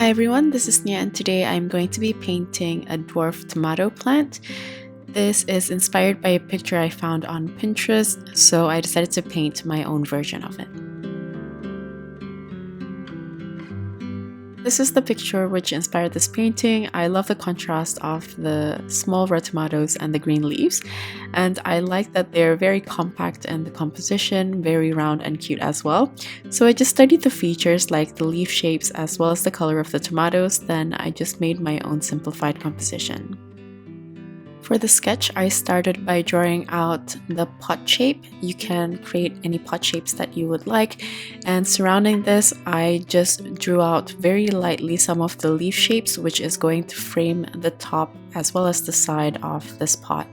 Hi everyone, this is Nia and today I'm going to be painting a dwarf tomato plant. This is inspired by a picture I found on Pinterest, so I decided to paint my own version of it. This is the picture which inspired this painting. I love the contrast of the small red tomatoes and the green leaves, and I like that they're very compact in the composition, very round and cute as well. So I just studied the features like the leaf shapes as well as the color of the tomatoes, then I just made my own simplified composition. For the sketch, I started by drawing out the pot shape. You can create any pot shapes that you would like. And surrounding this, I just drew out very lightly some of the leaf shapes, which is going to frame the top as well as the side of this pot.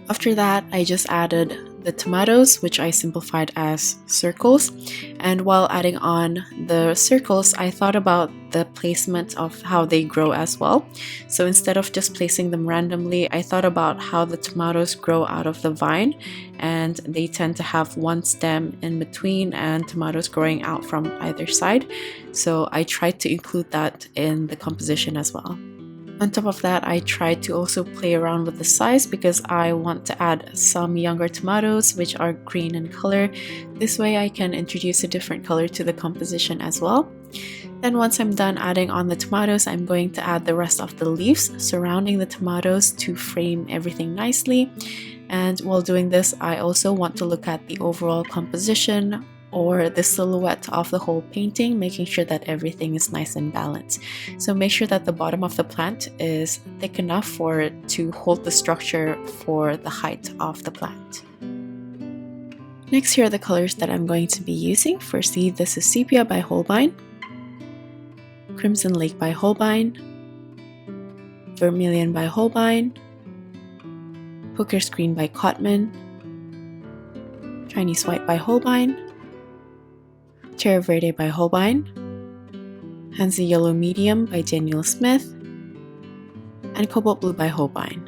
After that, I just added the tomatoes, which I simplified as circles. And while adding on the circles, I thought about the placement of how they grow as well. So instead of just placing them randomly, I thought about how the tomatoes grow out of the vine, and they tend to have one stem in between and tomatoes growing out from either side. So I tried to include that in the composition as well. On top of that, I tried to also play around with the size because I want to add some younger tomatoes which are green in color. This way I can introduce a different color to the composition as well. Then once I'm done adding on the tomatoes, I'm going to add the rest of the leaves surrounding the tomatoes to frame everything nicely. And while doing this, I also want to look at the overall composition or the silhouette of the whole painting, making sure that everything is nice and balanced. So make sure that the bottom of the plant is thick enough for it to hold the structure for the height of the plant. Next, here are the colors that I'm going to be using. Firstly, this is Sepia by Holbein, Crimson Lake by Holbein, Vermilion by Holbein, Hooker's Green by Cotman, Chinese White by Holbein, Terre Verte by Holbein, Hansa Yellow Medium by Daniel Smith, and Cobalt Blue by Holbein.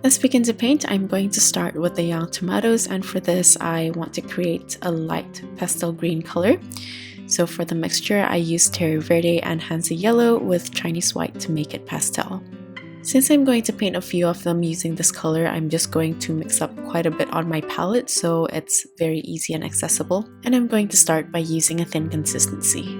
Let's begin to paint. I'm going to start with the young tomatoes, and for this I want to create a light pastel green color. So for the mixture, I used Terre Verte and Hansa Yellow with Chinese White to make it pastel. Since I'm going to paint a few of them using this color, I'm just going to mix up quite a bit on my palette so it's very easy and accessible. And I'm going to start by using a thin consistency.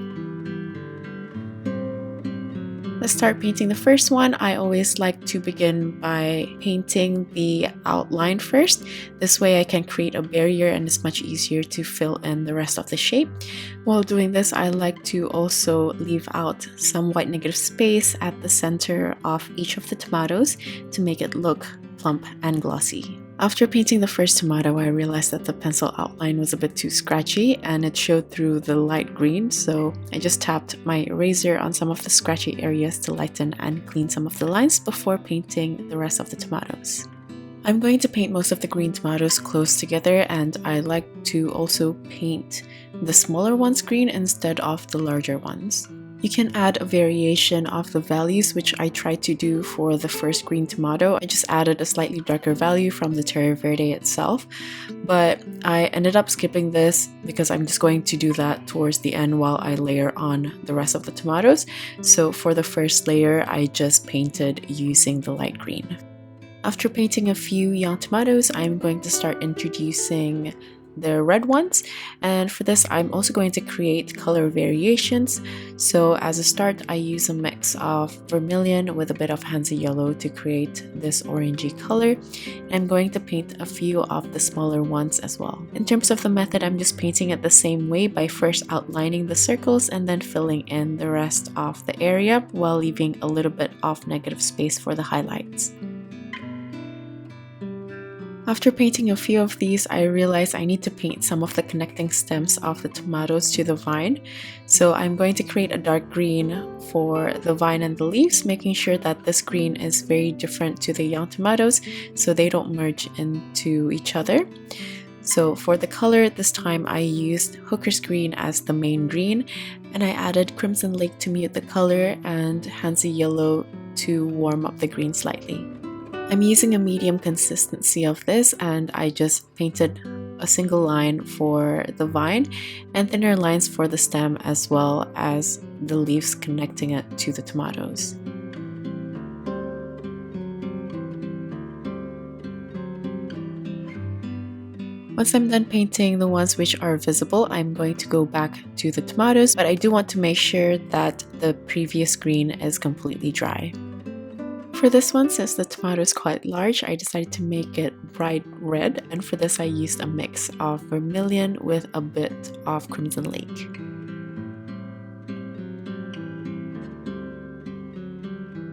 Let's start painting the first one. I always like to begin by painting the outline first. This way I can create a barrier and it's much easier to fill in the rest of the shape. While doing this, I like to also leave out some white negative space at the center of each of the tomatoes to make it look plump and glossy. After painting the first tomato, I realized that the pencil outline was a bit too scratchy and it showed through the light green, so I just tapped my eraser on some of the scratchy areas to lighten and clean some of the lines before painting the rest of the tomatoes. I'm going to paint most of the green tomatoes close together, and I like to also paint the smaller ones green instead of the larger ones. You can add a variation of the values, which I tried to do for the first green tomato. I just added a slightly darker value from the Terre Verte itself, but I ended up skipping this because I'm just going to do that towards the end while I layer on the rest of the tomatoes. So for the first layer, I just painted using the light green. After painting a few young tomatoes, I'm going to start introducing the red ones, and for this I'm also going to create color variations. So as a start, I use a mix of vermilion with a bit of Hansa yellow to create this orangey color. I'm going to paint a few of the smaller ones as well. In terms of the method, I'm just painting it the same way by first outlining the circles and then filling in the rest of the area while leaving a little bit of negative space for the highlights. After painting a few of these, I realized I need to paint some of the connecting stems of the tomatoes to the vine. So I'm going to create a dark green for the vine and the leaves, making sure that this green is very different to the young tomatoes so they don't merge into each other. So for the color, this time I used Hooker's Green as the main green, and I added Crimson Lake to mute the color and Hansa Yellow to warm up the green slightly. I'm using a medium consistency of this, and I just painted a single line for the vine and thinner lines for the stem, as well as the leaves connecting it to the tomatoes. Once I'm done painting the ones which are visible, I'm going to go back to the tomatoes, but I do want to make sure that the previous green is completely dry. For this one, since the tomato is quite large, I decided to make it bright red, and for this I used a mix of Vermilion with a bit of Crimson Lake.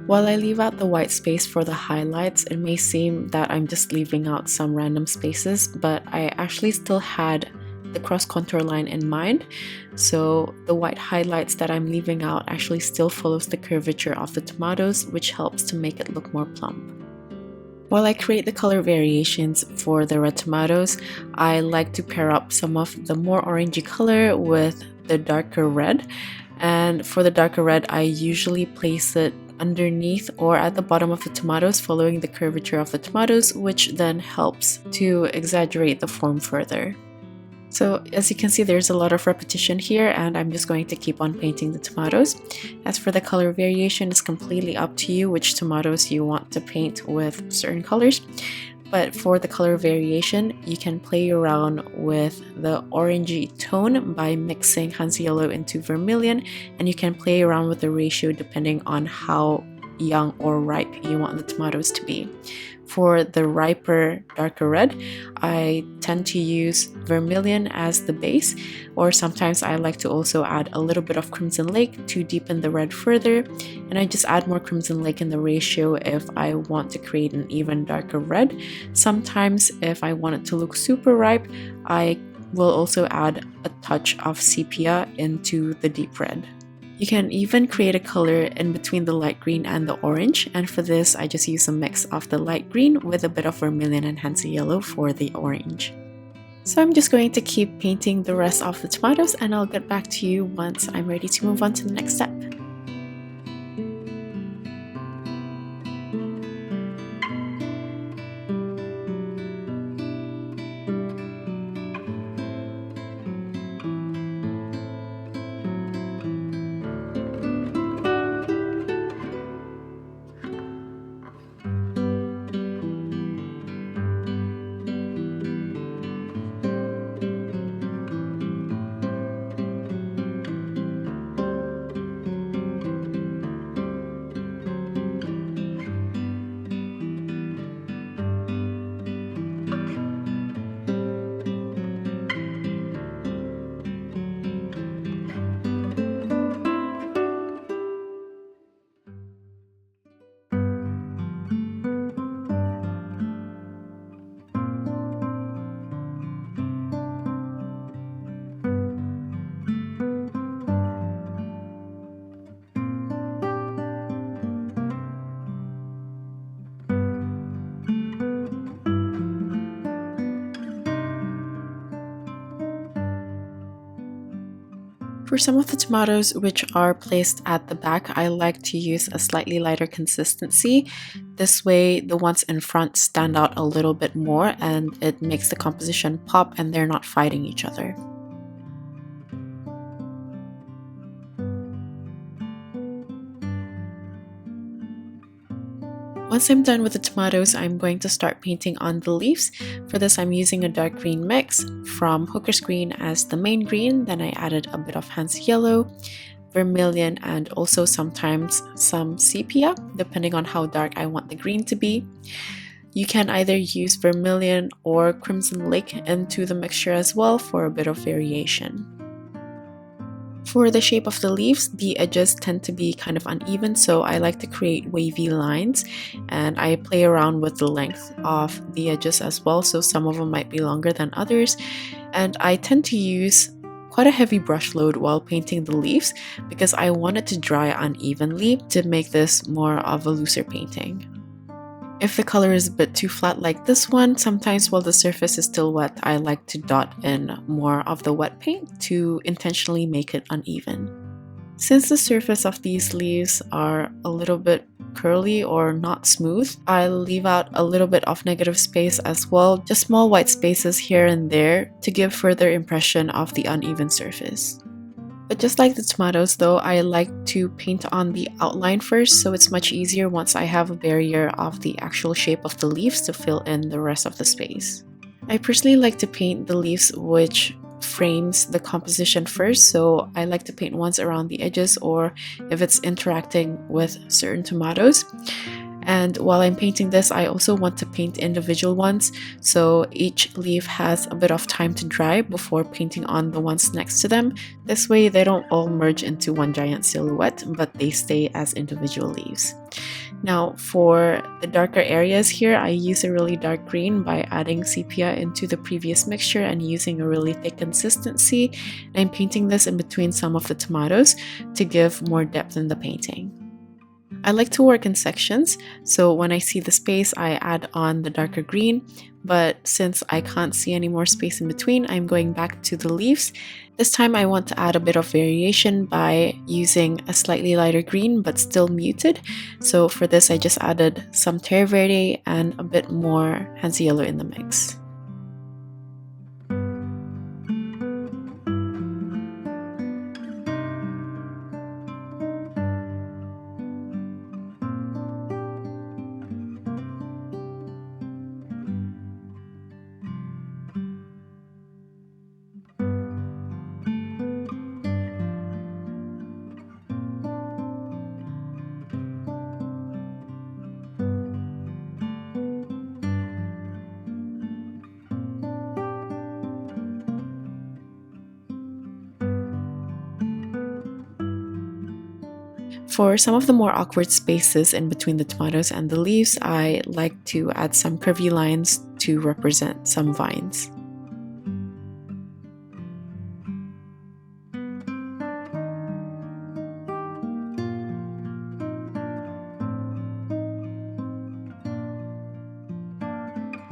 While I leave out the white space for the highlights, it may seem that I'm just leaving out some random spaces, but I actually still had the cross contour line in mind, so the white highlights that I'm leaving out actually still follows the curvature of the tomatoes, which helps to make it look more plump. While I create the color variations for the red tomatoes, I like to pair up some of the more orangey color with the darker red, and for the darker red I usually place it underneath or at the bottom of the tomatoes following the curvature of the tomatoes, which then helps to exaggerate the form further. So as you can see, there's a lot of repetition here, and I'm just going to keep on painting the tomatoes. As for the color variation, it's completely up to you which tomatoes you want to paint with certain colors. But for the color variation, you can play around with the orangey tone by mixing Hansa yellow into Vermilion, and you can play around with the ratio depending on how young or ripe you want the tomatoes to be. For the riper, darker red, I tend to use Vermilion as the base, or sometimes I like to also add a little bit of Crimson Lake to deepen the red further, and I just add more Crimson Lake in the ratio if I want to create an even darker red. Sometimes if I want it to look super ripe, I will also add a touch of sepia into the deep red. You can even create a color in between the light green and the orange, and for this I just use a mix of the light green with a bit of Vermilion and Hansa yellow for the orange. So I'm just going to keep painting the rest of the tomatoes, and I'll get back to you once I'm ready to move on to the next step. For some of the tomatoes which are placed at the back, I like to use a slightly lighter consistency. This way the ones in front stand out a little bit more and it makes the composition pop and they're not fighting each other. Once I'm done with the tomatoes, I'm going to start painting on the leaves. For this, I'm using a dark green mix from Hooker's Green as the main green. Then I added a bit of Hansa yellow, Vermilion, and also sometimes some sepia, depending on how dark I want the green to be. You can either use Vermilion or Crimson Lake into the mixture as well for a bit of variation. For the shape of the leaves, the edges tend to be kind of uneven, so I like to create wavy lines, and I play around with the length of the edges as well, so some of them might be longer than others. And I tend to use quite a heavy brush load while painting the leaves because I want it to dry unevenly to make this more of a looser painting. If the color is a bit too flat like this one, sometimes while the surface is still wet, I like to dot in more of the wet paint to intentionally make it uneven. Since the surface of these leaves are a little bit curly or not smooth, I'll leave out a little bit of negative space as well, just small white spaces here and there to give further impression of the uneven surface. But just like the tomatoes though, I like to paint on the outline first, so it's much easier once I have a barrier of the actual shape of the leaves to fill in the rest of the space. I personally like to paint the leaves which frames the composition first, so I like to paint ones around the edges or if it's interacting with certain tomatoes. And while I'm painting this, I also want to paint individual ones, so each leaf has a bit of time to dry before painting on the ones next to them. This way they don't all merge into one giant silhouette, but they stay as individual leaves. Now for the darker areas here, I use a really dark green by adding sepia into the previous mixture and using a really thick consistency. I'm painting this in between some of the tomatoes to give more depth in the painting. I like to work in sections, so when I see the space, I add on the darker green, but since I can't see any more space in between, I'm going back to the leaves. This time I want to add a bit of variation by using a slightly lighter green but still muted. So for this I just added some Terre Verte and a bit more Hansa yellow in the mix. For some of the more awkward spaces in between the tomatoes and the leaves, I like to add some curvy lines to represent some vines.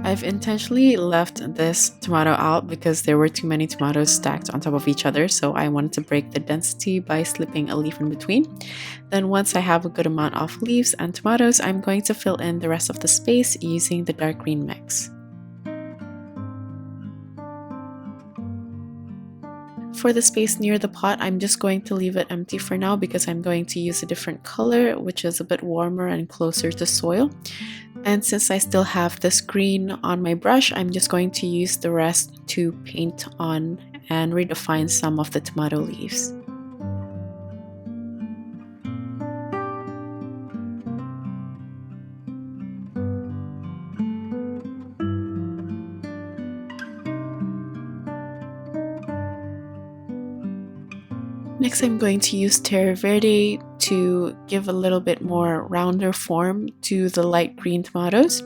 I've intentionally left this tomato out because there were too many tomatoes stacked on top of each other, so I wanted to break the density by slipping a leaf in between. Then once I have a good amount of leaves and tomatoes, I'm going to fill in the rest of the space using the dark green mix. For the space near the pot, I'm just going to leave it empty for now because I'm going to use a different color, which is a bit warmer and closer to soil. And since I still have this green on my brush, I'm just going to use the rest to paint on and redefine some of the tomato leaves. Next, I'm going to use Terre Verte to give a little bit more rounder form to the light green tomatoes.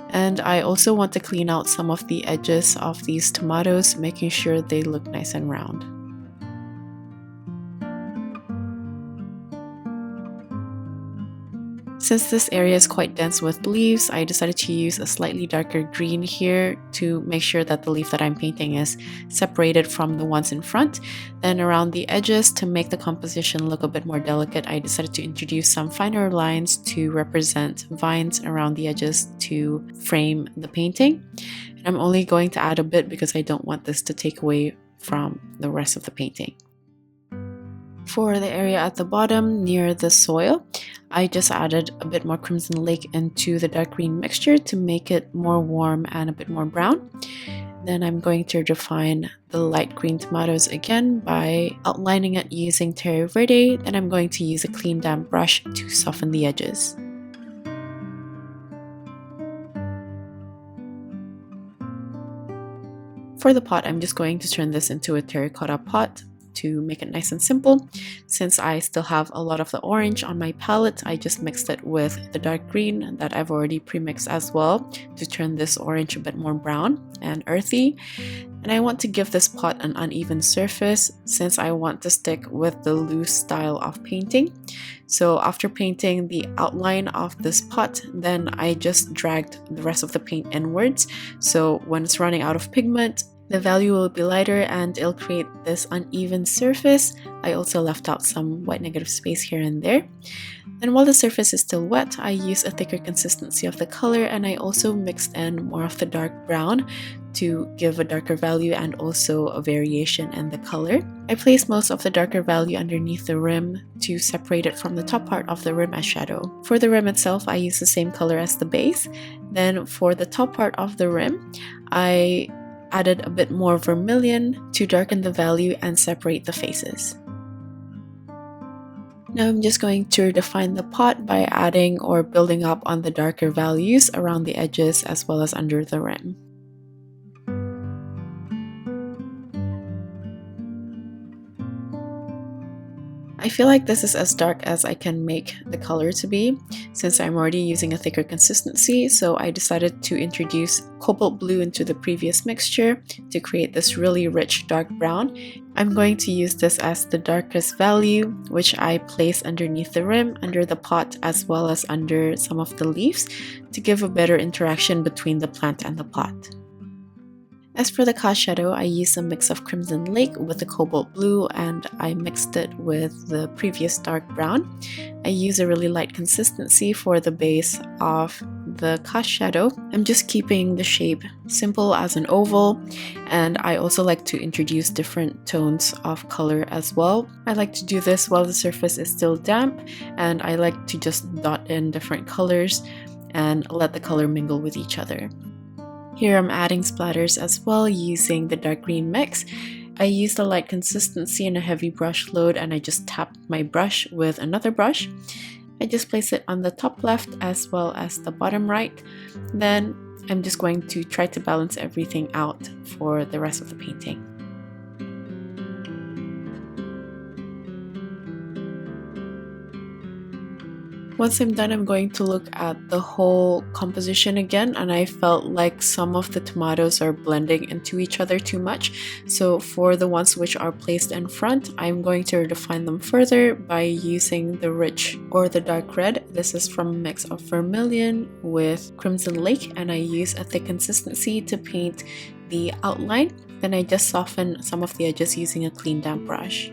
And I also want to clean out some of the edges of these tomatoes, making sure they look nice and round. Since this area is quite dense with leaves, I decided to use a slightly darker green here to make sure that the leaf that I'm painting is separated from the ones in front. Then around the edges, to make the composition look a bit more delicate, I decided to introduce some finer lines to represent vines around the edges to frame the painting. And I'm only going to add a bit because I don't want this to take away from the rest of the painting. For the area at the bottom near the soil, I just added a bit more Crimson Lake into the dark green mixture to make it more warm and a bit more brown. Then I'm going to define the light green tomatoes again by outlining it using Terre Verte. Then I'm going to use a clean damp brush to soften the edges. For the pot, I'm just going to turn this into a terracotta pot to make it nice and simple. Since I still have a lot of the orange on my palette, I just mixed it with the dark green that I've already pre-mixed as well to turn this orange a bit more brown and earthy. And I want to give this pot an uneven surface since I want to stick with the loose style of painting. So after painting the outline of this pot, then I just dragged the rest of the paint inwards. So when it's running out of pigment, the value will be lighter and it'll create this uneven surface. I also left out some white negative space here and there. And while the surface is still wet, I use a thicker consistency of the color and I also mixed in more of the dark brown to give a darker value and also a variation in the color. I place most of the darker value underneath the rim to separate it from the top part of the rim as shadow. For the rim itself, I use the same color as the base. Then for the top part of the rim, I added a bit more vermilion to darken the value and separate the faces. Now I'm just going to define the pot by adding or building up on the darker values around the edges as well as under the rim. I feel like this is as dark as I can make the color to be, since I'm already using a thicker consistency, so I decided to introduce cobalt blue into the previous mixture to create this really rich dark brown. I'm going to use this as the darkest value, which I place underneath the rim, under the pot, as well as under some of the leaves to give a better interaction between the plant and the pot. As for the cast shadow, I used a mix of Crimson Lake with the cobalt blue and I mixed it with the previous dark brown. I use a really light consistency for the base of the cast shadow. I'm just keeping the shape simple as an oval, and I also like to introduce different tones of color as well. I like to do this while the surface is still damp, and I like to just dot in different colors and let the color mingle with each other. Here I'm adding splatters as well using the dark green mix. I used a light consistency and a heavy brush load, and I just tapped my brush with another brush. I just place it on the top left as well as the bottom right. Then I'm just going to try to balance everything out for the rest of the painting. Once I'm done, I'm going to look at the whole composition again, and I felt like some of the tomatoes are blending into each other too much. So for the ones which are placed in front, I'm going to define them further by using the rich or the dark red. This is from a mix of Vermilion with Crimson Lake, and I use a thick consistency to paint the outline. Then I just soften some of the edges using a clean damp brush.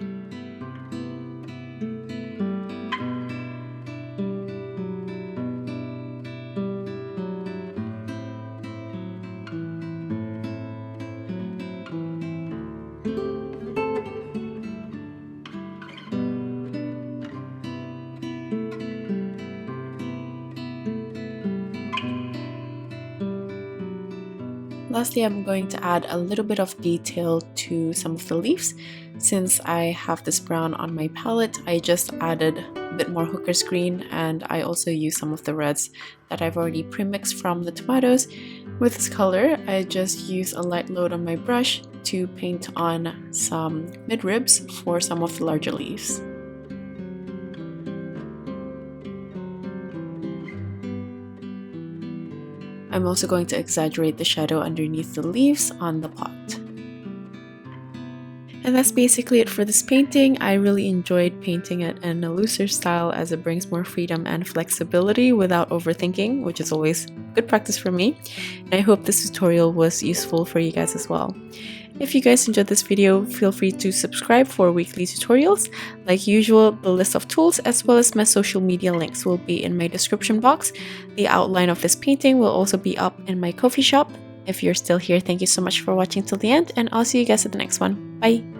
Lastly, I'm going to add a little bit of detail to some of the leaves. Since I have this brown on my palette, I just added a bit more hooker's green, and I also use some of the reds that I've already pre-mixed from the tomatoes. With this color, I just use a light load on my brush to paint on some midribs for some of the larger leaves. I'm also going to exaggerate the shadow underneath the leaves on the pot. And that's basically it for this painting. I really enjoyed painting it in a looser style as it brings more freedom and flexibility without overthinking, which is always good practice for me. And I hope this tutorial was useful for you guys as well. If you guys enjoyed this video, feel free to subscribe for weekly tutorials. Like usual, the list of tools as well as my social media links will be in my description box. The outline of this painting will also be up in my coffee shop. If you're still here, thank you so much for watching till the end, and I'll see you guys at the next one. Bye!